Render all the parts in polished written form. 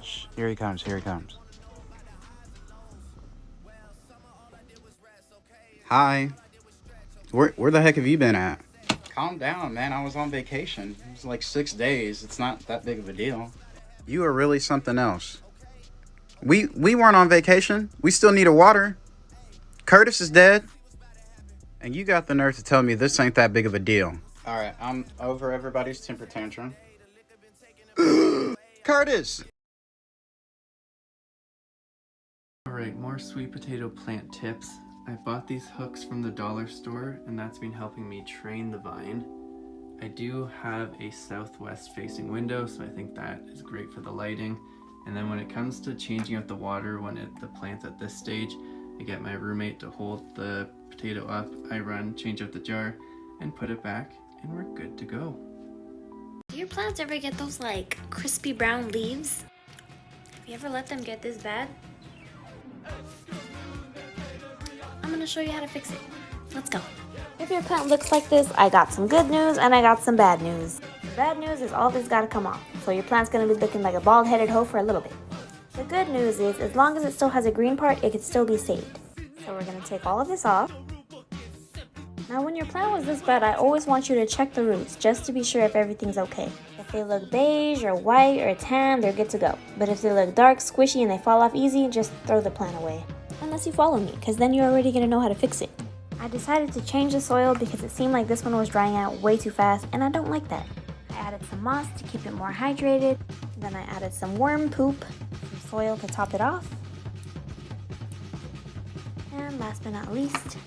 Shh, here he comes, here he comes. Hi. Where the heck have you been at? Calm down, man. I was on vacation. It was like 6 days. It's not that big of a deal. You are really something else. We weren't on vacation. We still needed water. Curtis is dead. And you got the nerve to tell me this ain't that big of a deal. Alright, I'm over everybody's temper tantrum. Curtis! Alright, more sweet potato plant tips. I bought these hooks from the dollar store and that's been helping me train the vine. I do have a southwest facing window, so I think that is great for the lighting. And then when it comes to changing out the water when the plant's at this stage, I get my roommate to hold the potato up, I change out the jar, and put it back, and we're good to go. Do your plants ever get those like crispy brown leaves? Have you ever let them get this bad? I'm gonna show you how to fix it. Let's go. If your plant looks like this, I got some good news and I got some bad news. The bad news is all this gotta come off, so your plant's gonna be looking like a bald-headed hoe for a little bit. The good news is, as long as it still has a green part, it can still be saved. So we're gonna take all of this off. Now when your plant was this bad, I always want you to check the roots, just to be sure if everything's okay. If they look beige or white or tan, they're good to go. But if they look dark, squishy, and they fall off easy, just throw the plant away. Unless you follow me, because then you're already gonna know how to fix it. I decided to change the soil because it seemed like this one was drying out way too fast, and I don't like that. I added some moss to keep it more hydrated, then I added some worm poop, some soil to top it off, and last but not least,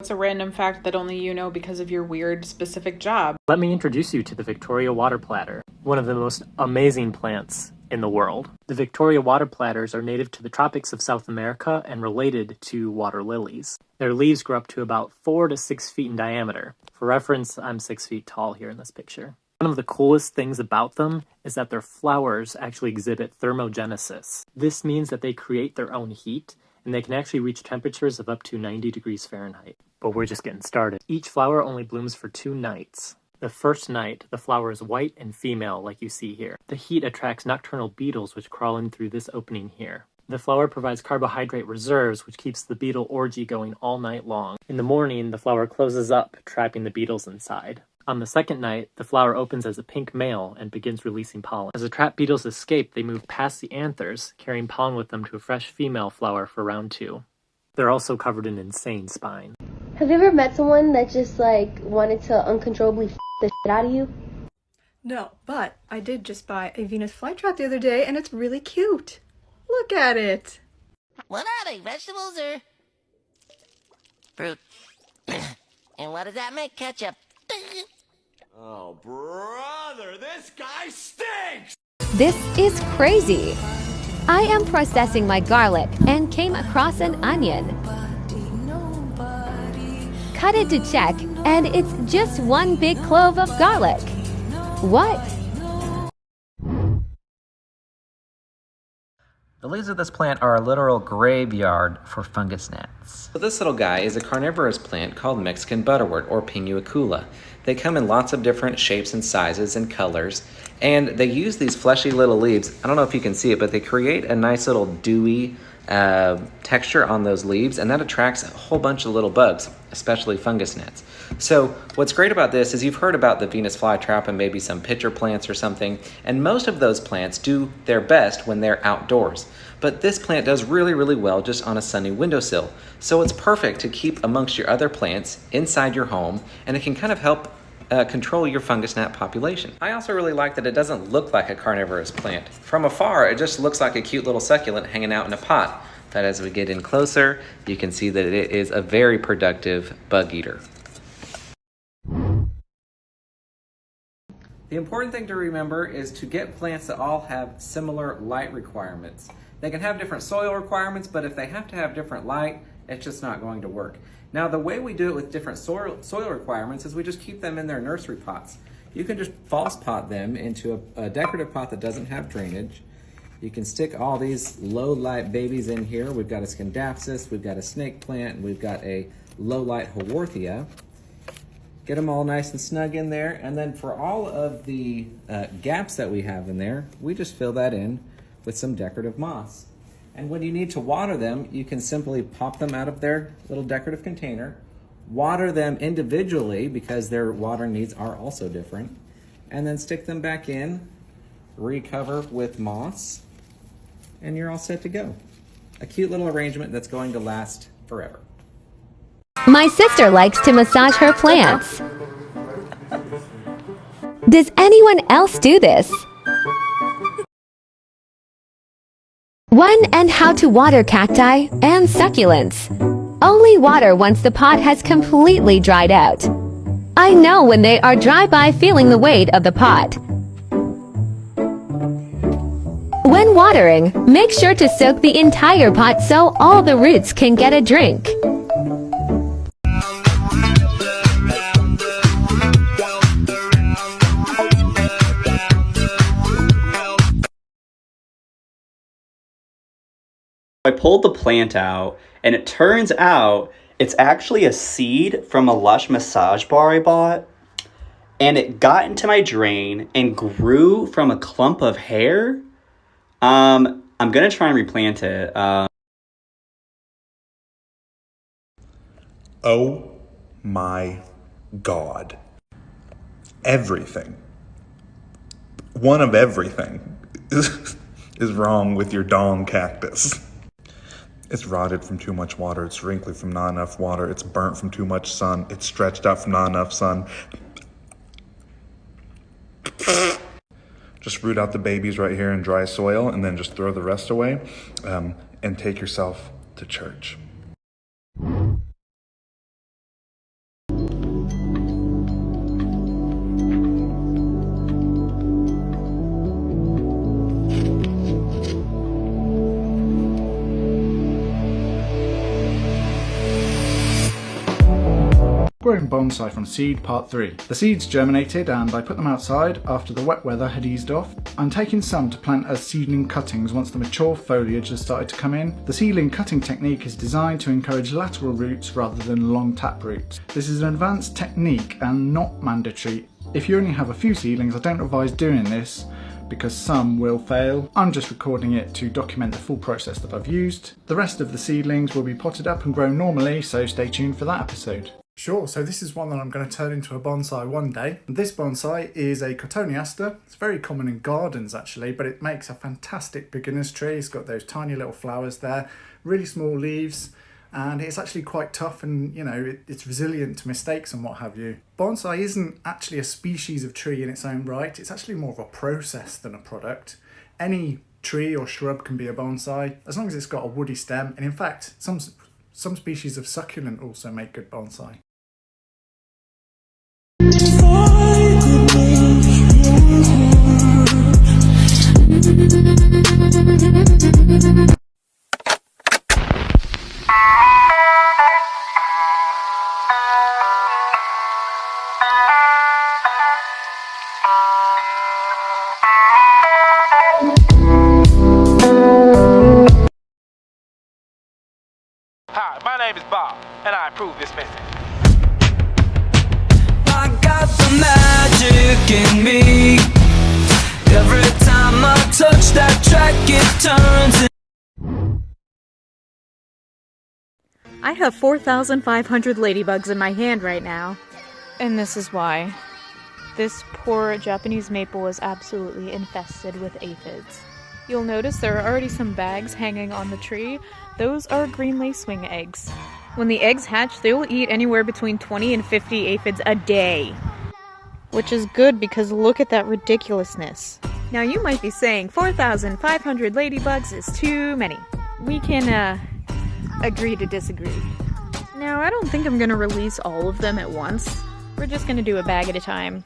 It's a random fact that only you know because of your weird specific job. Let me introduce you to the Victoria water platter, one of the most amazing plants in the world. The Victoria water platters are native to the tropics of South America and related to water lilies. Their leaves grow up to about 4 to 6 feet in diameter. For reference, I'm 6 feet tall here in this picture. One of the coolest things about them is that their flowers actually exhibit thermogenesis. This means that they create their own heat, and they can actually reach temperatures of up to 90 degrees Fahrenheit. But we're just getting started. Each flower only blooms for 2 nights. The first night, the flower is white and female, like you see here. The heat attracts nocturnal beetles which crawl in through this opening here. The flower provides carbohydrate reserves, which keeps the beetle orgy going all night long. In the morning, the flower closes up, trapping the beetles inside. On the second night, the flower opens as a pink male and begins releasing pollen. As the trapped beetles escape, they move past the anthers, carrying pollen with them to a fresh female flower for round 2. They're also covered in insane spine. Have you ever met someone that just like wanted to uncontrollably the shit out of you? No, but I did just buy a Venus flytrap the other day and it's really cute. Look at it. What are they, vegetables or fruit? And what does that make? Ketchup. Oh, brother, this guy stinks! This is crazy. I am processing my garlic and came across an onion. Cut it to check, and it's just one big clove of garlic. What? The leaves of this plant are a literal graveyard for fungus gnats. So this little guy is a carnivorous plant called Mexican butterwort, or Pinuicula. They come in lots of different shapes and sizes and colors, and they use these fleshy little leaves. I don't know if you can see it, but they create a nice little dewy texture on those leaves, and that attracts a whole bunch of little bugs, especially fungus gnats. So what's great about this is you've heard about the Venus flytrap and maybe some pitcher plants or something, and most of those plants do their best when they're outdoors. But this plant does really, really well just on a sunny windowsill. So it's perfect to keep amongst your other plants inside your home, and it can kind of help control your fungus gnat population. I also really like that it doesn't look like a carnivorous plant. From afar, it just looks like a cute little succulent hanging out in a pot. But as we get in closer, you can see that it is a very productive bug eater. The important thing to remember is to get plants that all have similar light requirements. They can have different soil requirements, but if they have to have different light, it's just not going to work. Now, the way we do it with different soil requirements is we just keep them in their nursery pots. You can just false pot them into a decorative pot that doesn't have drainage. You can stick all these low light babies in here. We've got a Scindapsus, we've got a snake plant, and we've got a low light haworthia. Get them all nice and snug in there, and then for all of the gaps that we have in there, we just fill that in with some decorative moss. And when you need to water them, you can simply pop them out of their little decorative container, water them individually because their watering needs are also different, and then stick them back in, recover with moss, and you're all set to go. A cute little arrangement that's going to last forever. My sister likes to massage her plants. Does anyone else do this? When and how to water cacti and succulents. Only water once the pot has completely dried out. I know when they are dry by feeling the weight of the pot. When watering, make sure to soak the entire pot so all the roots can get a drink. I pulled the plant out, and it turns out it's actually a seed from a Lush massage bar I bought, and it got into my drain and grew from a clump of hair. I'm gonna try and replant it. Oh my God. Everything. One of everything is wrong with your dong cactus. It's rotted from too much water, it's wrinkly from not enough water, it's burnt from too much sun, it's stretched out from not enough sun. Just root out the babies right here in dry soil and then just throw the rest away and take yourself to church. Growing bonsai from seed, part 3. The seeds germinated and I put them outside after the wet weather had eased off. I'm taking some to plant as seedling cuttings once the mature foliage has started to come in. The seedling cutting technique is designed to encourage lateral roots rather than long tap roots. This is an advanced technique and not mandatory. If you only have a few seedlings, I don't advise doing this because some will fail. I'm just recording it to document the full process that I've used. The rest of the seedlings will be potted up and grown normally, so stay tuned for that episode. Sure, so this is one that I'm going to turn into a bonsai one day. This bonsai is a cotoneaster. It's very common in gardens actually, but it makes a fantastic beginner's tree. It's got those tiny little flowers there, really small leaves, and it's actually quite tough and, you know, it's resilient to mistakes and what have you. Bonsai isn't actually a species of tree in its own right. It's actually more of a process than a product. Any tree or shrub can be a bonsai as long as it's got a woody stem, and in fact, some species of succulent also make good bonsai. Hi, my name is Bob, and I approve this message. I got the magic in me. Every time I touch that track, it turns I have 4,500 ladybugs in my hand right now. And this is why. This poor Japanese maple is absolutely infested with aphids. You'll notice there are already some bags hanging on the tree. Those are green lacewing eggs. When the eggs hatch, they will eat anywhere between 20 and 50 aphids a day. Which is good because look at that ridiculousness. Now you might be saying 4,500 ladybugs is too many. We can, agree to disagree. Now, I don't think I'm gonna release all of them at once. We're just gonna do a bag at a time.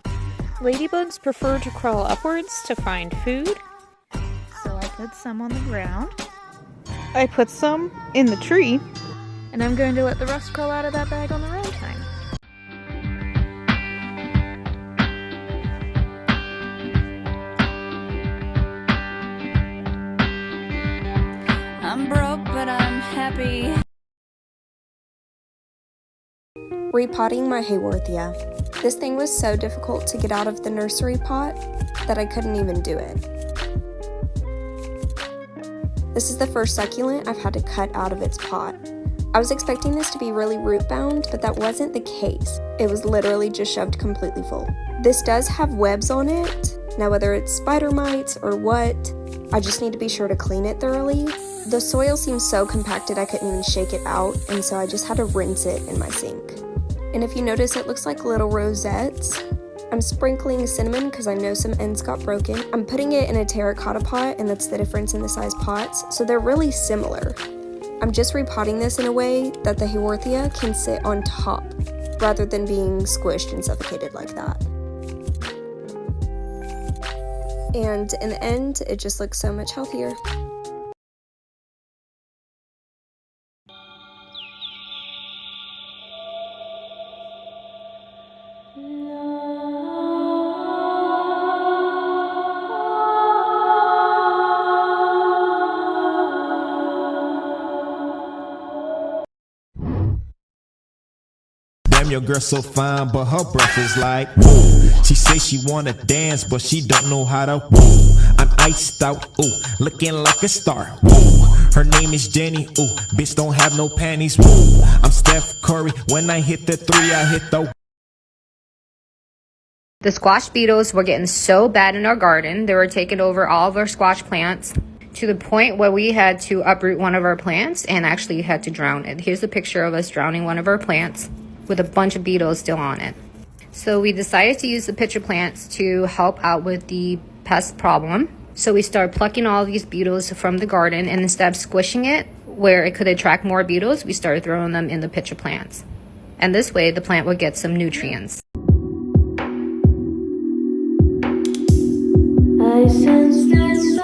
Ladybugs prefer to crawl upwards to find food. So I put some on the ground. I put some in the tree. And I'm going to let the rest crawl out of that bag on their own time. I'm broke, but I'm happy. Repotting my haworthia. This thing was so difficult to get out of the nursery pot that I couldn't even do it. This is the first succulent I've had to cut out of its pot. I was expecting this to be really root bound, but that wasn't the case. It was literally just shoved completely full. This does have webs on it. Now whether it's spider mites or what, I just need to be sure to clean it thoroughly. The soil seems so compacted I couldn't even shake it out, and so I just had to rinse it in my sink. And if you notice, it looks like little rosettes. I'm sprinkling cinnamon because I know some ends got broken. I'm putting it in a terracotta pot, and that's the difference in the size pots, so they're really similar. I'm just repotting this in a way that the haworthia can sit on top, rather than being squished and suffocated like that. And in the end, it just looks so much healthier. Your girl so fine, but her breath is like whoa. She say she wanna dance, but she don't know how to whoa. I'm iced out, ooh, looking like a star. Whoa. Her name is Jenny, ooh, bitch don't have no panties. Whoa. I'm Steph Curry. When I hit the three, I hit the. The squash beetles were getting so bad in our garden. They were taking over all of our squash plants to the point where we had to uproot one of our plants and actually had to drown it. Here's a picture of us drowning one of our plants with a bunch of beetles still on it. So we decided to use the pitcher plants to help out with the pest problem. So we started plucking all these beetles from the garden, and instead of squishing it where it could attract more beetles, we started throwing them in the pitcher plants. And this way the plant would get some nutrients. I sense this